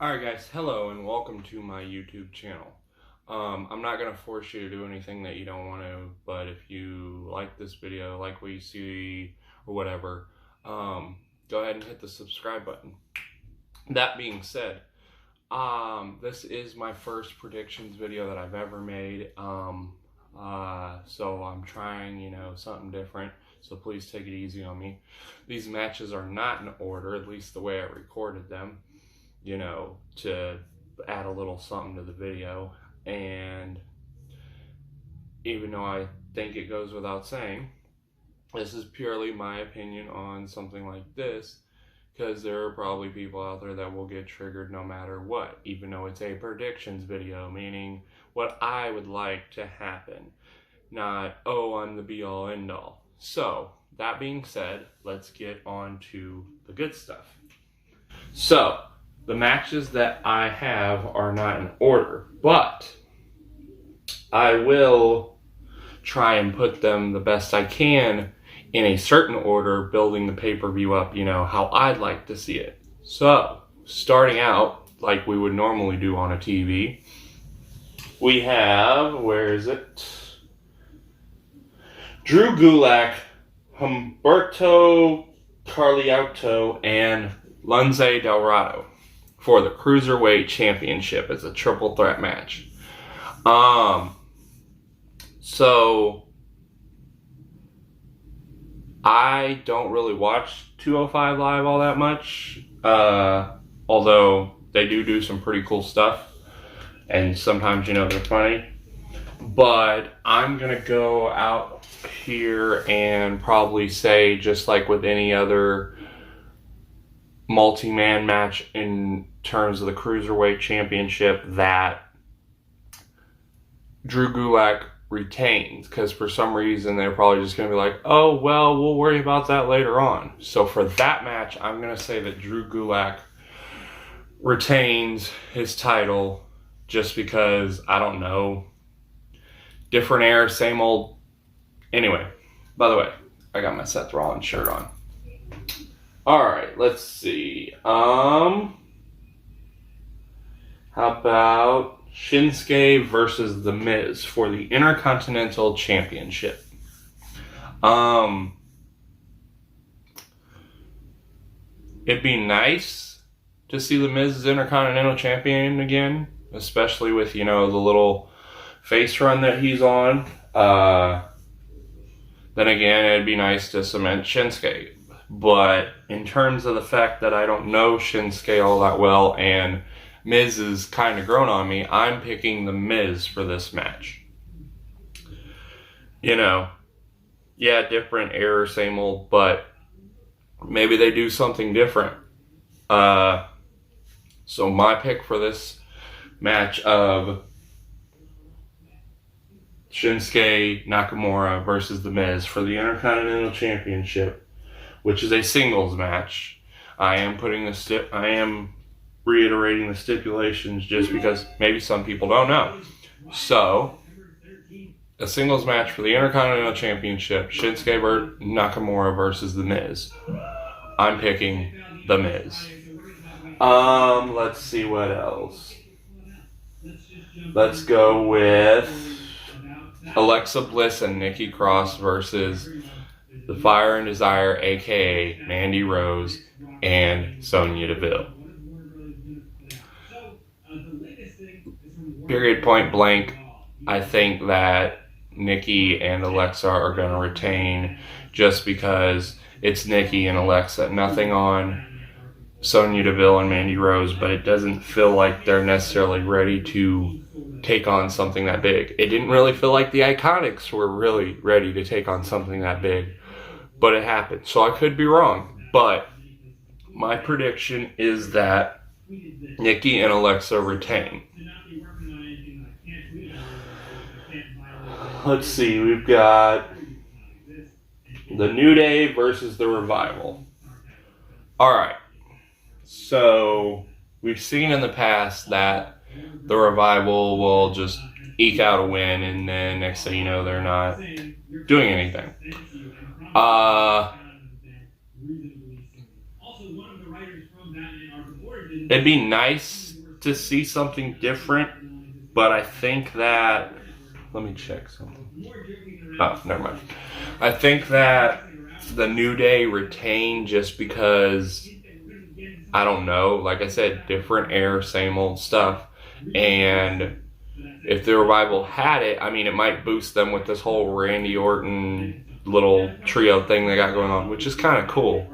Alright guys, hello and welcome to my YouTube channel. I'm not going to force you to do anything that you don't want to, but if you like this video, like what you see, or whatever, go ahead and hit the subscribe button. That being said, this is my first predictions video that I've ever made, so I'm trying, something different, so please take it easy on me. These matches are not in order, at least the way I recorded them, to add a little something to the video. And even though I think it goes without saying, this is purely my opinion on something like this, because there are probably people out there that will get triggered no matter what, even though it's a predictions video, meaning what I would like to happen, not, oh, I'm the be-all, end-all. So, that being said, let's get on to the good stuff. So, the matches that I have are not in order, but I will try and put them the best I can in a certain order, building the pay-per-view up, how I'd like to see it. So, starting out like we would normally do on a TV, we have, where is it? Drew Gulak, Humberto Carlotto, and Lince Dorado for the Cruiserweight Championship as a triple threat match. So I don't really watch 205 Live all that much, although they do some pretty cool stuff, and sometimes, they're funny. But I'm going to go out here and probably say, just like with any other multi-man match in terms of the Cruiserweight Championship, that Drew Gulak retains, because for some reason they're probably just going to be like, oh, well, we'll worry about that later on. So for that match, I'm going to say that Drew Gulak retains his title, just because, I don't know, different era, same old. Anyway, by the way, I got my Seth Rollins shirt on. Alright, let's see. How about Shinsuke versus The Miz for the Intercontinental Championship? It'd be nice to see The Miz as Intercontinental Champion again, especially with, the little face run that he's on. Then again, it'd be nice to cement Shinsuke. But in terms of the fact that I don't know Shinsuke all that well and Miz is kind of grown on me, I'm picking The Miz for this match. Yeah, different era, same old, but maybe they do something different. So my pick for this match of Shinsuke Nakamura versus The Miz for the Intercontinental Championship, which is a singles match. I am reiterating the stipulations just because maybe some people don't know. So, a singles match for the Intercontinental Championship, Shinsuke Nakamura versus The Miz. I'm picking The Miz. Let's see what else. Let's go with Alexa Bliss and Nikki Cross versus the Fire and Desire, aka Mandy Rose and Sonya Deville. Period, point blank, I think that Nikki and Alexa are going to retain, just because it's Nikki and Alexa. Nothing on Sonya Deville and Mandy Rose, but it doesn't feel like they're necessarily ready to take on something that big. It didn't really feel like the Iconics were really ready to take on something that big, but it happened. So I could be wrong, but my prediction is that Nikki and Alexa retain. Let's see, we've got the New Day versus the Revival. Alright, so we've seen in the past that the Revival will just eke out a win, and then next thing you know, they're not doing anything. It'd be nice to see something different, but I think that... Let me check something. Oh, never mind. I think that the New Day retain just because, I don't know, like I said, different air, same old stuff. And if the Revival had it, I mean, it might boost them with this whole Randy Orton little trio thing they got going on, which is kind of cool.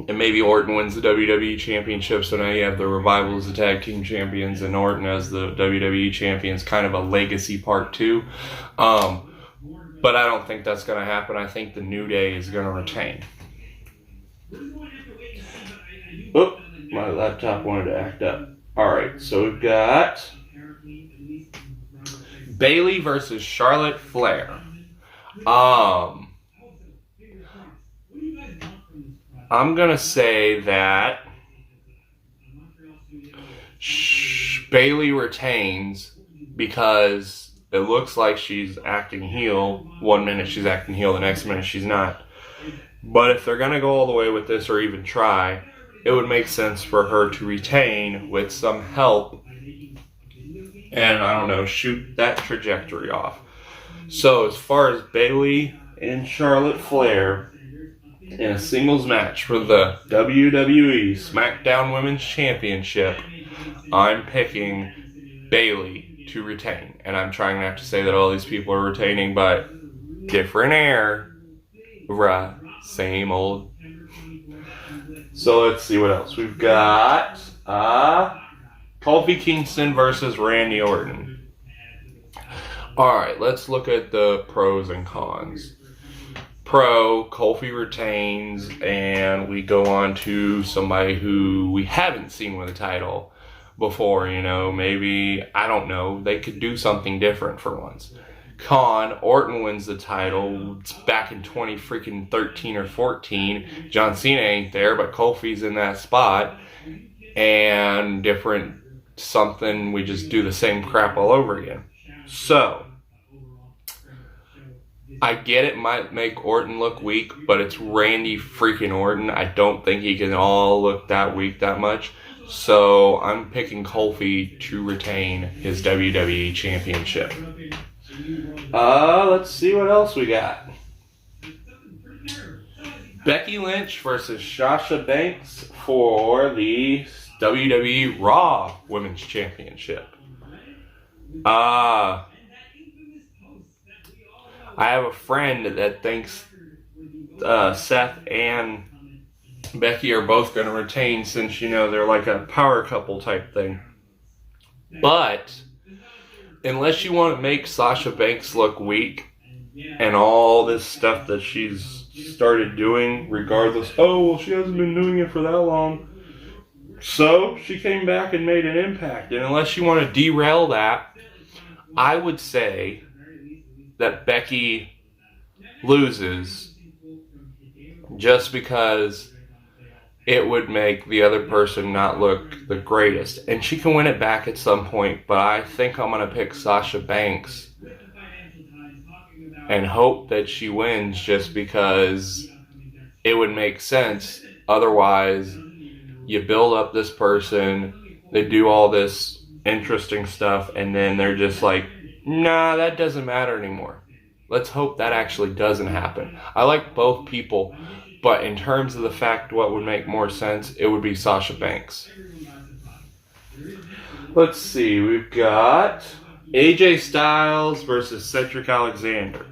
And maybe Orton wins the WWE Championship, so now you have the Revival as the Tag Team Champions and Orton as the WWE Champions, kind of a legacy part two. But I don't think that's going to happen. I think the New Day is going to retain. Oop, my laptop wanted to act up. Alright, so we've got Bayley versus Charlotte Flair. I'm going to say that Bayley retains because it looks like she's acting heel. 1 minute she's acting heel, the next minute she's not. But if they're going to go all the way with this or even try, it would make sense for her to retain with some help and, I don't know, shoot that trajectory off. So as far as Bayley and Charlotte Flair in a singles match for the WWE SmackDown Women's Championship, I'm picking Bayley to retain. And I'm trying not to say that all these people are retaining, but different air, same old. So let's see what else. We've got Kofi Kingston versus Randy Orton. Alright, let's look at the pros and cons. Pro, Kofi retains, and we go on to somebody who we haven't seen with a title before, you know, maybe, I don't know, they could do something different for once. Con, Orton wins the title. It's back in 2013 or 14. John Cena ain't there, but Kofi's in that spot. And different something, we just do the same crap all over again. So, I get it might make Orton look weak, but it's Randy freaking Orton. I don't think he can all look that weak that much. So I'm picking Kofi to retain his WWE Championship. Let's see what else we got. Becky Lynch versus Sasha Banks for the WWE Raw Women's Championship. I have a friend that thinks Seth and Becky are both going to retain since, you know, they're like a power couple type thing. But unless you want to make Sasha Banks look weak and all this stuff that she's started doing regardless, oh, well, she hasn't been doing it for that long. So she came back and made an impact. And unless you want to derail that, I would say that Becky loses just because it would make the other person not look the greatest. And she can win it back at some point, but I think I'm going to pick Sasha Banks and hope that she wins just because it would make sense. Otherwise, you build up this person, they do all this interesting stuff, and then they're just like, nah, that doesn't matter anymore. Let's hope that actually doesn't happen. I like both people, but in terms of the fact what would make more sense, it would be Sasha Banks. Let's see, we've got AJ Styles versus Cedric Alexander.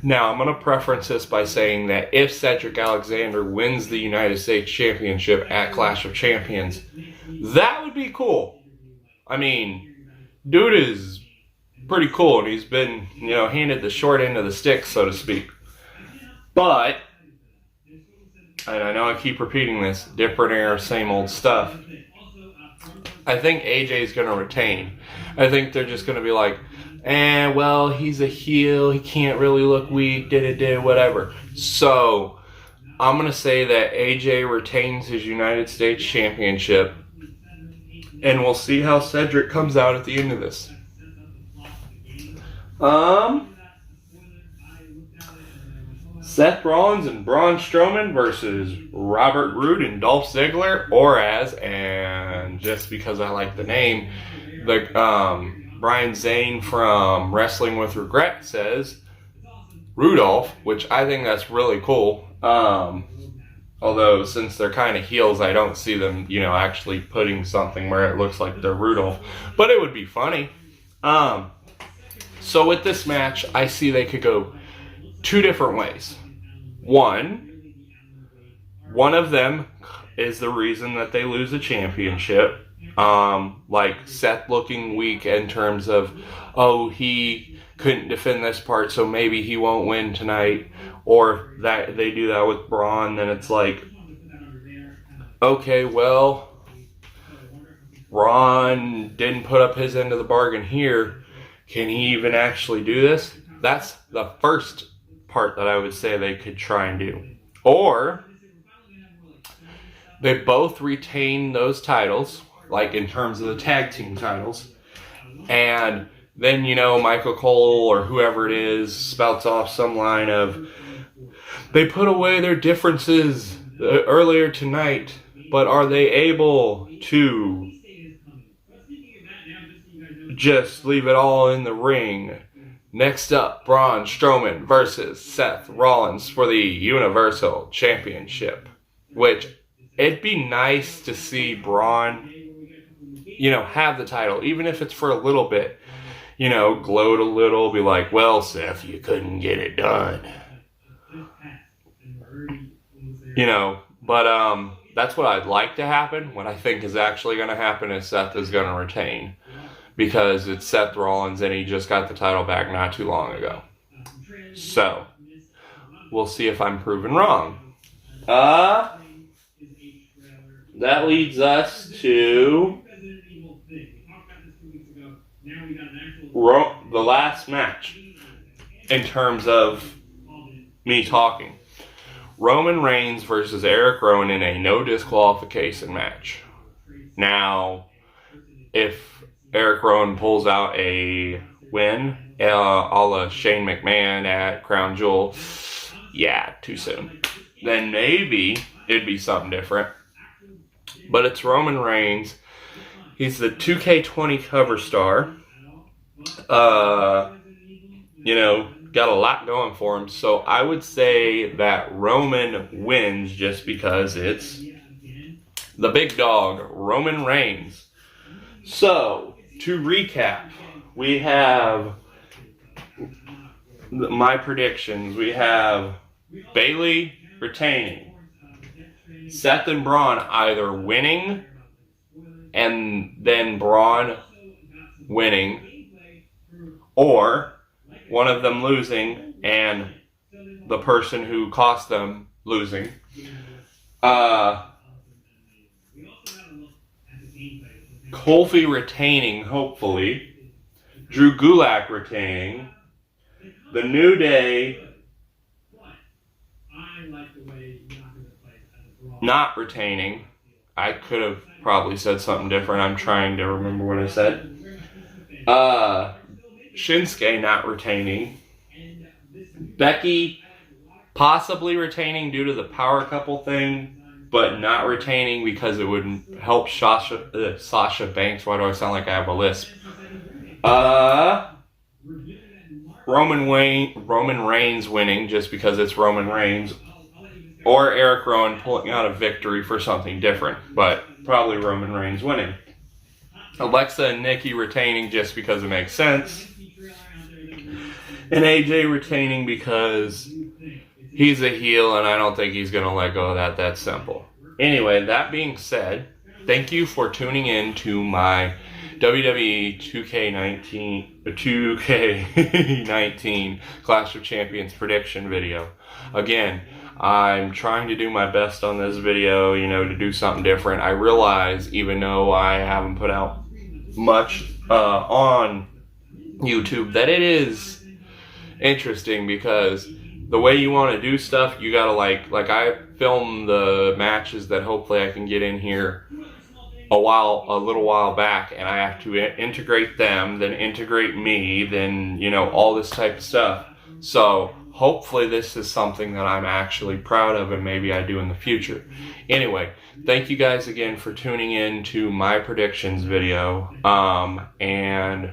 Now, I'm going to preference this by saying that if Cedric Alexander wins the United States Championship at Clash of Champions, that would be cool. I mean, dude is pretty cool, and he's been, you know, handed the short end of the stick, so to speak. But, and I know I keep repeating this, different era, same old stuff. I think AJ's going to retain. I think they're just going to be like, well, he's a heel, he can't really look weak, whatever. So, I'm going to say that AJ retains his United States Championship, and we'll see how Cedric comes out at the end of this. Seth Rollins and Braun Strowman versus Robert Roode and Dolph Ziggler, or as, and and just because I like the name, Brian Zane from Wrestling with Regret says Rudolph, which I think that's really cool. Although, since they're kind of heels, I don't see them, actually putting something where it looks like they're Rudolph. But it would be funny. So with this match, I see they could go two different ways. One of them is the reason that they lose a championship. Like Seth looking weak in terms of, he couldn't defend this part, so maybe he won't win tonight. Or that they do that with Braun, then it's like, okay, well, Braun didn't put up his end of the bargain here. Can he even actually do this? That's the first part that I would say they could try and do. Or they both retain those titles, like in terms of the tag team titles, and then, Michael Cole or whoever it is spouts off some line of, they put away their differences earlier tonight, but are they able to just leave it all in the ring? Next up, Braun Strowman versus Seth Rollins for the Universal Championship. Which, it'd be nice to see Braun, have the title, even if it's for a little bit. Gloat a little, be like, well, Seth, you couldn't get it done. But that's what I'd like to happen. What I think is actually going to happen is Seth is going to retain. Because it's Seth Rollins and he just got the title back not too long ago. So, we'll see if I'm proven wrong. That leads us to the last match in terms of me talking. Roman Reigns versus Eric Rowan in a no disqualification match. Now, if Eric Rowan pulls out a win, a la Shane McMahon at Crown Jewel, too soon. Then maybe it'd be something different. But it's Roman Reigns. He's the 2K20 cover star. Got a lot going for him. So I would say that Roman wins just because it's the big dog, Roman Reigns. So, to recap, we have my predictions. We have Bayley retaining, Seth and Braun either winning and then Braun winning, or one of them losing and the person who cost them losing. Kofi retaining, hopefully. Drew Gulak retaining. The New Day not retaining. I could have probably said something different. I'm trying to remember what I said. Shinsuke not retaining. Becky possibly retaining due to the power couple thing, but not retaining because it would help Sasha Banks. Why do I sound like I have a lisp? Roman Reigns winning just because it's Roman Reigns, or Eric Rowan pulling out a victory for something different, but probably Roman Reigns winning. Alexa and Nikki retaining just because it makes sense, and AJ retaining because he's a heel and I don't think he's going to let go of that. That's simple. Anyway, that being said, thank you for tuning in to my WWE 2K19 Clash of Champions prediction video. Again, I'm trying to do my best on this video, to do something different. I realize, even though I haven't put out much on YouTube, that it is interesting because the way you want to do stuff, you gotta like I film the matches that hopefully I can get in here a little while back, and I have to integrate them, then integrate me, then all this type of stuff. So hopefully this is something that I'm actually proud of and maybe I do in the future. Anyway, thank you guys again for tuning in to my predictions video. And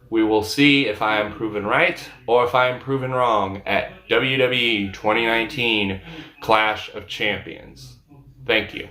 we will see if I am proven right or if I am proven wrong at WWE 2019 Clash of Champions. Thank you.